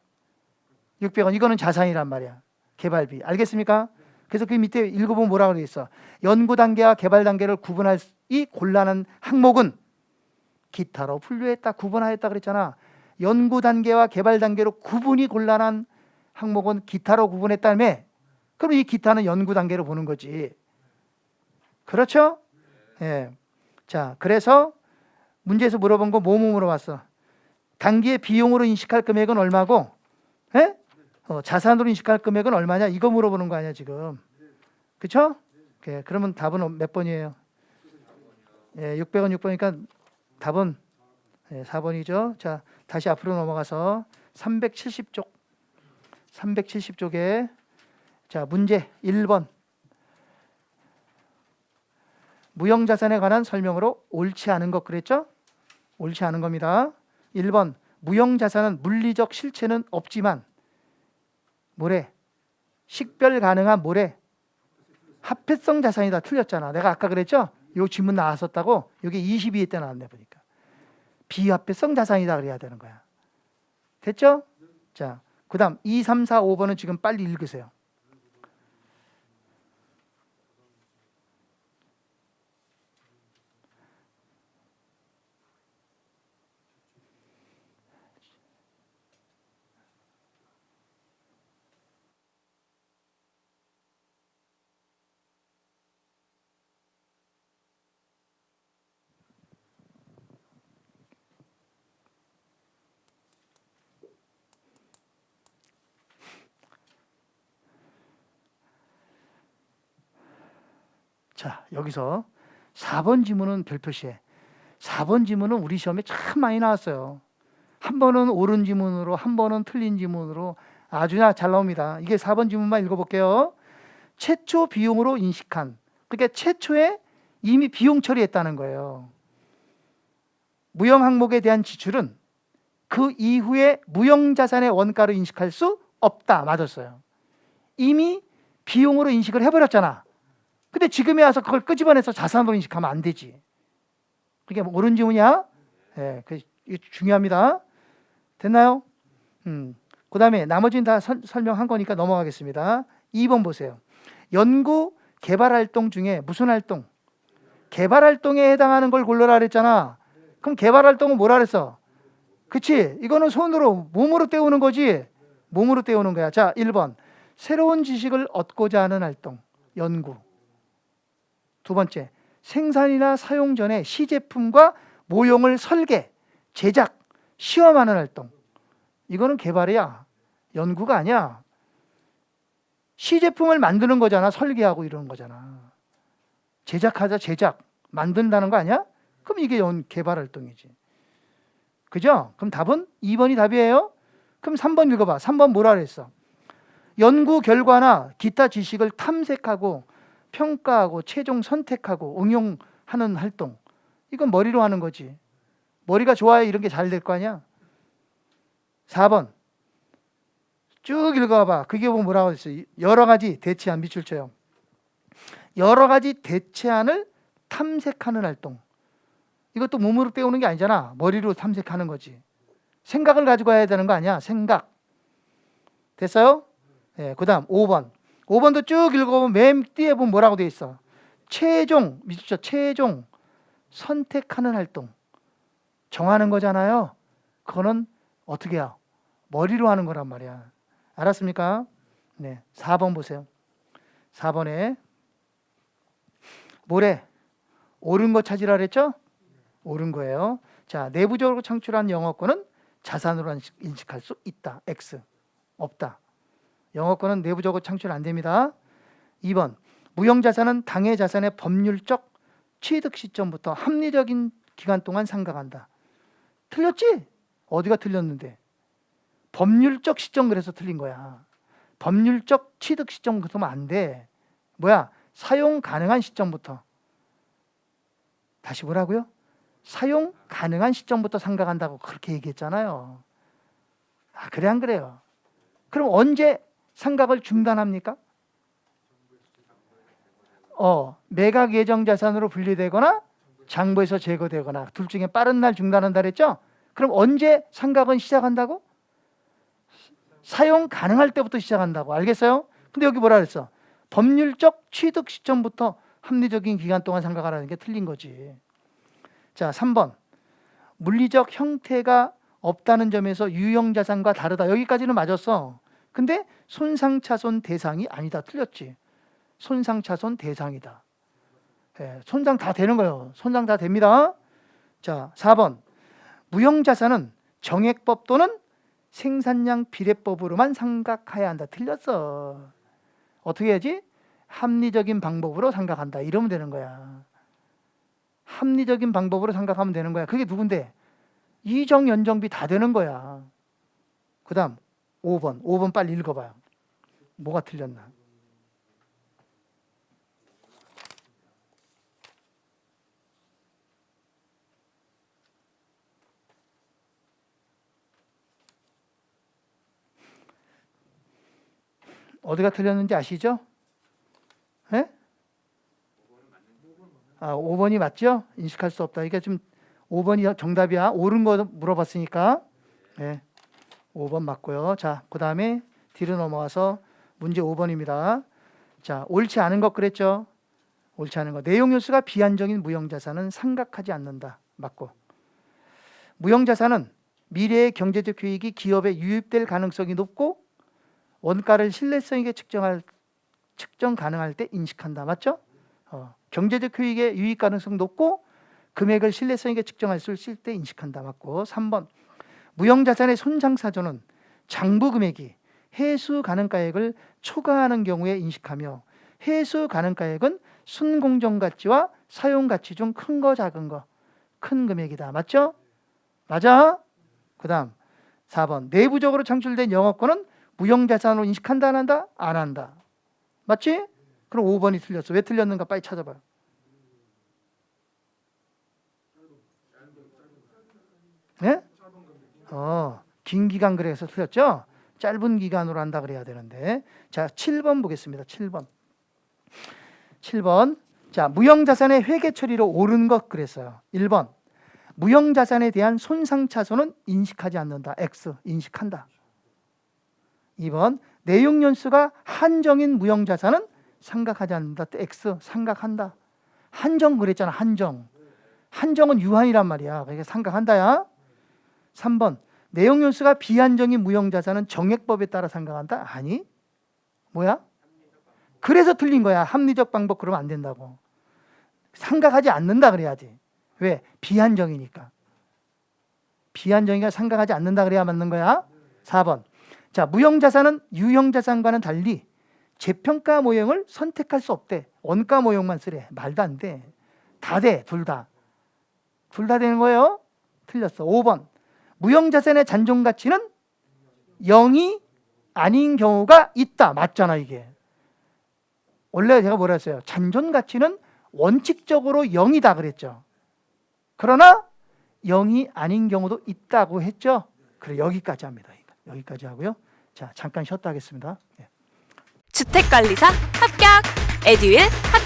600원. 이거는 자산이란 말이야. 개발비. 알겠습니까? 그래서 그 밑에 읽어보면 뭐라고 되어 있어? 연구 단계와 개발 단계를 구분할 이 곤란한 항목은 기타로 분류했다, 구분하였다 그랬잖아. 연구 단계와 개발 단계로 구분이 곤란한 항목은 기타로 구분했다며. 그럼 이 기타는 연구 단계로 보는 거지. 그렇죠? 예. 자, 그래서 문제에서 물어본 거 뭐뭐 물어봤어? 단기의 비용으로 인식할 금액은 얼마고, 예? 자산으로 인식할 금액은 얼마냐? 이거 물어보는 거 아니야 지금. 그렇죠? 예, 그러면 답은 몇 번이에요? 예, 600원 6번이니까 답은 4번이죠. 자, 다시 앞으로 넘어가서 370쪽. 370쪽에 자, 문제 1번. 무형자산에 관한 설명으로 옳지 않은 것 그랬죠? 옳지 않은 겁니다. 1번. 무형자산은 물리적 실체는 없지만 뭐래? 식별 가능한 뭐래? 화폐성 자산이다. 틀렸잖아. 내가 아까 그랬죠? 요 지문 나왔었다고. 여기 22회 때 나왔네 보니까. 비화폐성 자산이다 그래야 되는 거야. 됐죠? 자, 그 다음 2, 3, 4, 5번은 지금 빨리 읽으세요. 자, 여기서 4번 지문은 별표시해. 4번 지문은 우리 시험에 참 많이 나왔어요. 한 번은 옳은 지문으로, 한 번은 틀린 지문으로 아주 잘 나옵니다. 이게 4번 지문만 읽어볼게요. 최초 비용으로 인식한. 그러니까 최초에 이미 비용 처리했다는 거예요. 무형 항목에 대한 지출은 그 이후에 무형자산의 원가로 인식할 수 없다. 맞았어요. 이미 비용으로 인식을 해버렸잖아. 근데 지금에 와서 그걸 끄집어내서 자산으로 인식하면 안 되지. 그게 뭐 옳은 지문이야? 예, 이게 중요합니다. 됐나요? 그 다음에 나머지는 다 설명한 거니까 넘어가겠습니다. 2번 보세요. 연구 개발 활동 중에 무슨 활동? 개발 활동에 해당하는 걸 골라라 그랬잖아. 그럼 개발 활동은 뭐라 그랬어? 그치? 이거는 손으로, 몸으로 때우는 거지. 몸으로 때우는 거야. 자, 1번. 새로운 지식을 얻고자 하는 활동. 연구. 두 번째, 생산이나 사용 전에 시제품과 모형을 설계, 제작, 시험하는 활동. 이거는 개발이야. 연구가 아니야. 시제품을 만드는 거잖아. 설계하고 이러는 거잖아. 제작하자, 제작. 만든다는 거 아니야? 그럼 이게 개발 활동이지. 그죠? 그럼 답은 2번이 답이에요. 그럼 3번 읽어봐. 3번 뭐라 그랬어? 연구 결과나 기타 지식을 탐색하고 평가하고 최종 선택하고 응용하는 활동. 이건 머리로 하는 거지. 머리가 좋아야 이런 게 잘 될 거 아니야? 4번 쭉 읽어봐. 그게 보면 뭐라고 했어? 여러 가지 대체안 밑줄쳐요. 여러 가지 대체안을 탐색하는 활동. 이것도 몸으로 배우는 게 아니잖아. 머리로 탐색하는 거지. 생각을 가지고 해야 되는 거 아니야. 생각. 됐어요? 네, 그 다음 5번. 5번도 쭉 읽어보면 맨 뒤에 보면 뭐라고 돼 있어? 최종, 밑줄쳐. 최종 선택하는 활동. 정하는 거잖아요. 그거는 어떻게 해요? 머리로 하는 거란 말이야. 알았습니까? 네, 4번 보세요. 4번에 뭐래? 옳은 거 찾으라 그랬죠? 옳은 거예요. 자, 내부적으로 창출한 영어권은 자산으로 인식할 수 있다. X. 없다. 영어권은 내부적으로 창출 안 됩니다. 2번. 무형자산은 당해 자산의 법률적 취득 시점부터 합리적인 기간 동안 상각한다. 틀렸지? 어디가 틀렸는데? 법률적 시점 그래서 틀린 거야. 법률적 취득 시점부터면 안 돼. 뭐야? 사용 가능한 시점부터. 다시 뭐라고요? 사용 가능한 시점부터 상각한다고 그렇게 얘기했잖아요. 아, 그래 안 그래요? 그럼 언제 상각을 중단합니까? 매각 예정 자산으로 분리되거나 장부에서 제거되거나 둘 중에 빠른 날 중단한다 그랬죠? 그럼 언제 상각은 시작한다고? 사용 가능할 때부터 시작한다고. 알겠어요? 근데 여기 뭐라 그랬어? 법률적 취득 시점부터 합리적인 기간 동안 상각하라는 게 틀린 거지. 자, 3번. 물리적 형태가 없다는 점에서 유형자산과 다르다. 여기까지는 맞았어. 근데 손상차손 대상이 아니다. 틀렸지. 손상차손 대상이다. 손상 다 되는 거예요. 손상 다 됩니다. 자, 4번. 무형자산은 정액법 또는 생산량 비례법으로만 상각해야 한다. 틀렸어. 어떻게 해야지? 합리적인 방법으로 상각한다. 이러면 되는 거야. 합리적인 방법으로 상각하면 되는 거야. 그게 누군데? 이정, 연정비 다 되는 거야. 그 다음 5번. 5번 빨리 읽어봐요. 뭐가 틀렸나? 어디가 틀렸는지 아시죠? 예? 5번이 맞죠? 인식할 수 없다. 이게 좀 5번이 정답이야. 옳은 거 물어봤으니까. 네. 5번 맞고요. 자, 그 다음에 뒤로 넘어와서 문제 5번입니다. 자, 옳지 않은 것 그랬죠? 옳지 않은 것. 내용 요소가 비안정인 무형자산은 상각하지 않는다. 맞고. 무형자산은 미래의 경제적 효익이 기업에 유입될 가능성이 높고 원가를 신뢰성 있게 측정 가능할 때 인식한다. 맞죠? 경제적 효익의 유익 가능성 높고 금액을 신뢰성 있게 측정할 수 있을 때 인식한다. 맞고. 3번. 무형자산의 손상사조는 장부 금액이 해수 가능가액을 초과하는 경우에 인식하며 해수 가능가액은 순공정가치와 사용가치 중 큰 거 작은 거 큰 금액이다. 맞죠? 맞아? 그 다음 4번. 내부적으로 창출된 영업권은 무형자산으로 인식한다 안 한다? 안 한다. 맞지? 그럼 5번이 틀렸어. 왜 틀렸는가 빨리 찾아봐요. 네? 긴 기간 그래서 틀렸죠? 짧은 기간으로 한다 그래야 되는데. 자, 7번 보겠습니다. 7번. 자, 무형자산의 회계 처리로 옳은 것 그랬어요. 1번. 무형자산에 대한 손상차손은 인식하지 않는다. X. 인식한다. 2번. 내용 연수가 한정인 무형자산은 상각하지 않는다. X. 상각한다. 한정 그랬잖아. 한정. 한정은 유한이란 말이야. 그러니까 상각한다야. 3번. 내용 연수가 비한정인 무형자산은 정액법에 따라 상각한다. 아니. 뭐야? 그래서 틀린 거야. 합리적 방법 그러면 안 된다고. 상각하지 않는다 그래야지. 왜? 비한정이니까. 비한정이가 상각하지 않는다 그래야 맞는 거야. 4번. 자, 무형자산은 유형자산과는 달리 재평가 모형을 선택할 수 없대. 원가 모형만 쓰래. 말도 안 돼. 다 돼. 둘 다. 둘 다 되는 거예요? 틀렸어. 5번. 무형자산의 잔존가치는 0이 아닌 경우가 있다. 맞잖아 이게. 원래 제가 뭐라 했어요? 잔존가치는 원칙적으로 0이다 그랬죠. 그러나 0이 아닌 경우도 있다고 했죠. 그래 여기까지 합니다. 여기까지 하고요. 자 잠깐 쉬었다 하겠습니다. 주택관리사 합격! 에듀윌 합격!